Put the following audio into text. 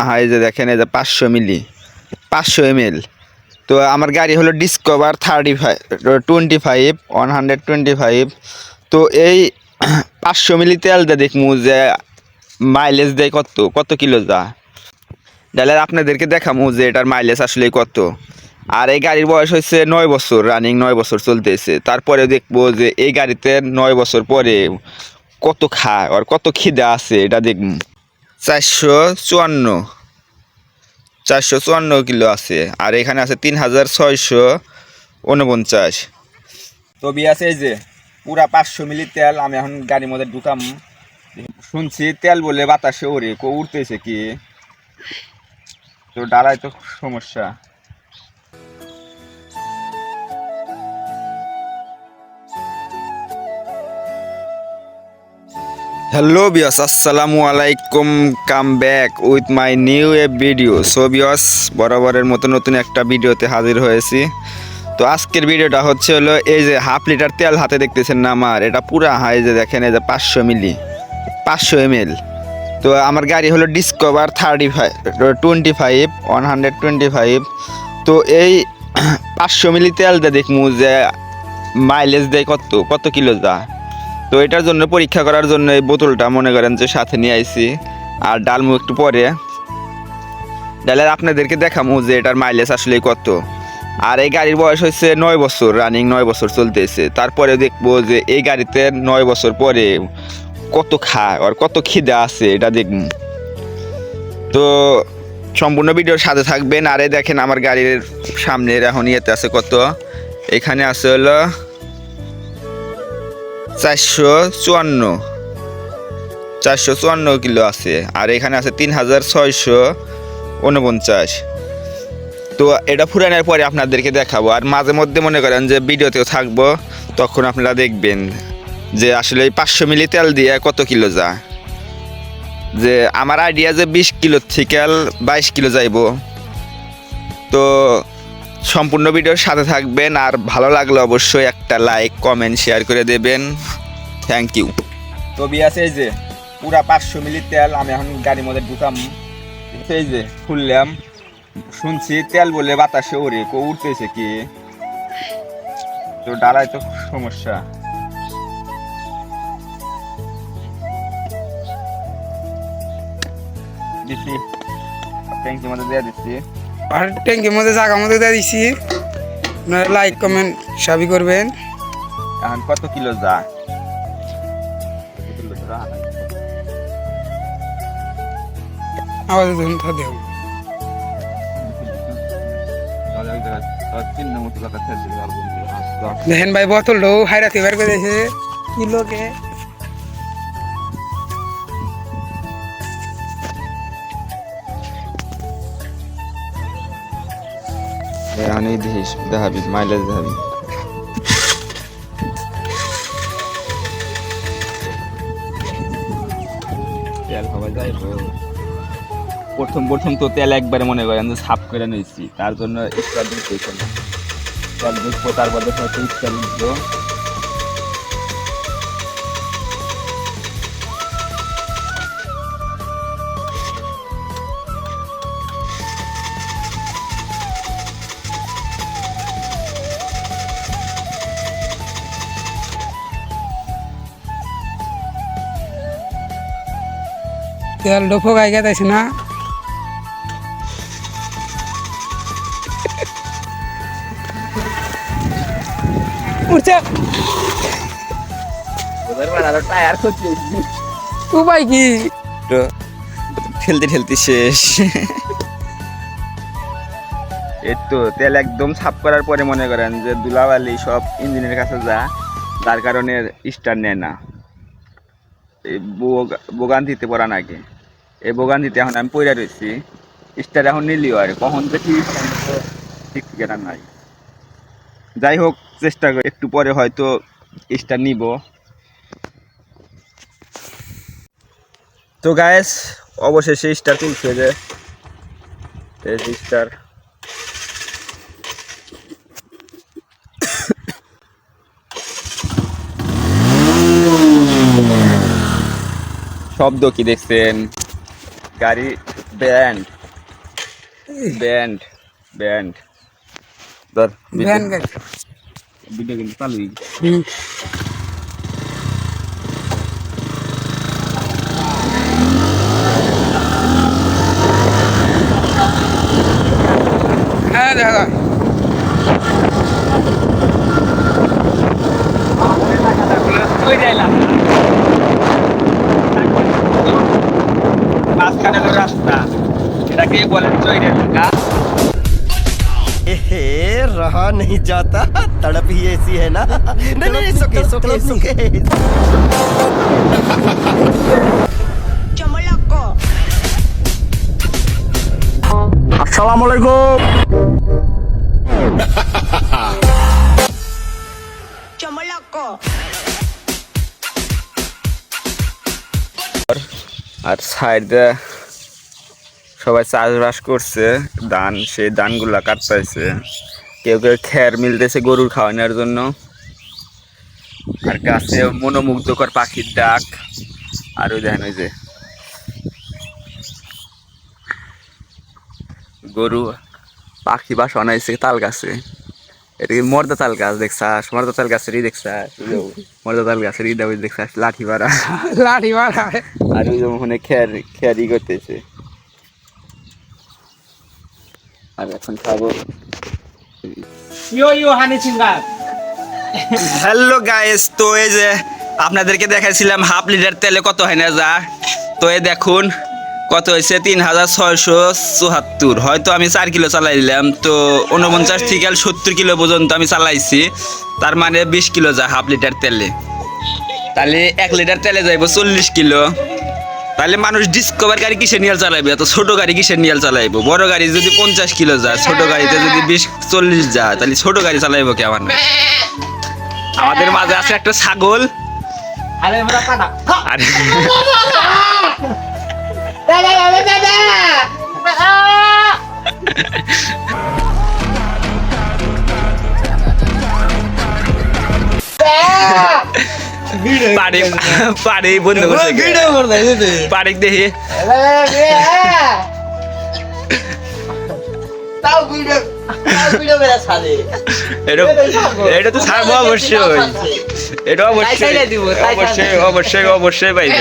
হয় যে দেখেন এই যে 500 মিলি 500 ml। তো আমার গাড়ি হলো ডিসকভার 125। তো এই 500 মিলি তেল দিয়ে দেখমু যে মাইলেজ দেয় কত কত কিলো যা তাহলে আপনাদেরকে দেখামু যে এটার মাইলেজ আসলে কত। আর এই গাড়ির বয়স হচ্ছে 9 বছর, রানিং 9 বছর চলতেছে। তারপরে দেখবো যে এই গাড়িতে 9 বছর পরে কত খায় আর কত খিদে আছে এটা দেখব। 454 কিলো আছে, আর এখানে আছে 3649। তবে আছে এই যে পুরা 500 মিলি তেল আমি এখন গাড়ির মধ্যে ঢুকাম। শুনছি তেল বলে বাতাসে ওরে উঠতেছে কি, তো ডালায় তো সমস্যা। হ্যালো বিয়স, আসসালামু আলাইকুম, come back with my new a video. So guys, বরাবরের মতো নতুন একটা ভিডিওতে হাজির হয়েছি। তো আজকের ভিডিওটা হচ্ছে হলো এই যে হাফ লিটার তেল হাতে দেখতেছেন না আমার, এটা পুরা হয় যে দেখেন এই যে 500 মিলি 500 ml। তো আমার গাড়ি হলো ডিসকভার 125। তো এই 500 মিলি তেল দিয়ে দেখমু যে মাইলেজ দেয় কত কত কিলো যা। তো এটার জন্য পরীক্ষা করার জন্য এই বোতলটা মনে করেন যে সাথে নিয়ে আইছি। আর ডালমু একটু পরে ডালে আপনাদেরকে দেখামু যে এটার মাইলেজ আসলে কত। আর এই গাড়ির বয়স হচ্ছে 9 বছর, রানিং 9 বছর চলতেছে। তারপরে দেখবো যে এই গাড়িতে 9 বছর পরে কত খায় আর কত খিদে আছে এটা দেখব। তো সম্পূর্ণ ভিডিওর সাথে থাকবেন। আরে দেখেন আমার গাড়ির সামনের এখন ইয়েতে আছে কত, এখানে আছে হলো 454 কিলো আছে, আর এখানে আছে 3649। তো এটা ফুরানোর পরে আপনাদেরকে দেখাবো। আর মাঝে মধ্যে মনে করেন যে ভিডিওতেও থাকবো, তখন আপনারা দেখবেন যে আসলে 500 মিলি তেল দিয়ে কত কিলো যায়। যে আমার আইডিয়া যে 20 কিলো থেকে 22 কিলো যাইব। তো সম্পূর্ণ ভিডিওর সাথে থাকবেন, আর ভালো লাগলে অবশ্যই একটা লাইক কমেন্ট শেয়ার করে দেবেন। Thank you. তো বিয়াছে এই যে পুরা 500 মিলি তেল আমি এখন গাড়ির মধ্যে ঢুকাম। এই যে খুললাম, শুনছি তেল বলে বাতাসে ওরে উঠতেছে কি, তো ডালায় তো সমস্যা। দিচ্ছি ট্যাঙ্কির মধ্যে দিয়ে দিচ্ছি, আর ট্যাঙ্কির মধ্যে জায়গার মধ্যে দিয়ে দিচ্ছি। আপনারা লাইক কমেন্ট সবই করবেন। এখন কত কিলো যা আওয়াজ ধরুন তা দেব। দেখেন ভাই বোতলটাও হাইরাতে বের করে দিয়েছে কিলোকে। এখন এই দেখাবি মাইলেজ দেখাবি। তেল হওয়া যায় প্রথম তো তেল একবারে মনে করেন যে সাফ করে নিয়েছি, তার জন্য স্টার দিতে না। তেল বুঝবো, তারপর দেখো স্টার উঠবো। তেল ডোফো গাই গেছে না, উঠছে উপায় কি, ঠেলতে শেষ। এই তো তেল একদম সাফ করার পরে মনে করেন যে ধুলাবালি সব ইঞ্জিনের কাছে যার কারণে স্টার্ট নেয় না। এই ভোগান্তিতে পড়া নাকি, এই ভোগান্তিতে এখন আমি পড়ে রয়েছি। স্টার এখন নিলিও আর কখন দেখি ঠিক ঠিকানা নাই। যাই হোক, চেষ্টা করি, একটু পরে হয়তো স্টার নিব। তো গাইস, অবশেষে স্টার তুলছে যে স্টার। শব্দ কি দেখছেন, গাড়ি ব্যান্ড। ব্যান্ড ব্যান্ড ধর ভ্যান গাড়ি ভিডিও কিন্তু চালুই হুম। হ্যাঁ দেখা যায়। মাঝখানে হলো রাস্তা এটাকে বলে চৈরের এলাকা हे रहा नहीं जाता तड़प ही ऐसी है ना नहीं नहीं सुके सुके सुके Chomoloco. अस्सलाम वालेकुम Chomoloco. আর সাইডে সবাই চাষবাস করছে ধান সেই ধানগুলা কাটতেছে কেউ কেউ খ্যার মিলতেছে গরুর খাওয়ানোর জন্য আর গাছে মনোমুগ্ধকর পাখির ডাক আর ওই দেখেন ওই যে গরু পাখি বাসা বানাইছে তাল গাছে এটা কি মর্দা তাল গাছ দেখছাস মর্দা তাল গাছেরই দেখছাস মর্দা তাল গাছেরই দেওয়া দেখছাস লাঠি বাড়া লাঠি মারা আর ওই যে ওখানে খ্যারি করতেছে আর এখন খাবো হ্যালো গাইস তো এই যে আপনাদেরকে দেখাইছিলাম হাফ লিটার তেলে কত হয় না যা তো এই দেখুন কত হয়েছে 3674 হয়তো আমি 4 কিলো চালাইলাম তো 49 থেকে 70 কিলো পর্যন্ত আমি চালাইছি তার মানে 20 কিলো যা হাফ লিটার তেলে তাহলে 1 লিটার তেলে যাইব 40 কিলো তাহলে মানুষ ডিসকভার গাড়ি কিসে নিয়ে চালাইবে এত ছোট গাড়ি কিসে নিয়ে চালাইবো বড় গাড়ি যদি 50 কিলো যায় ছোট গাড়িতে যদি 20-40 যায় তাহলে ছোট গাড়ি চালাইবো কে আমার আমাদের মাঝে আছে একটা ছাগল আর পাড়ে পাড়ে বন্ধ করছে পাড়ে দেখি এটা তো ছাড়বো অবশ্যই এটা অবশ্যই অবশ্যই অবশ্যই অবশ্যই পাইবে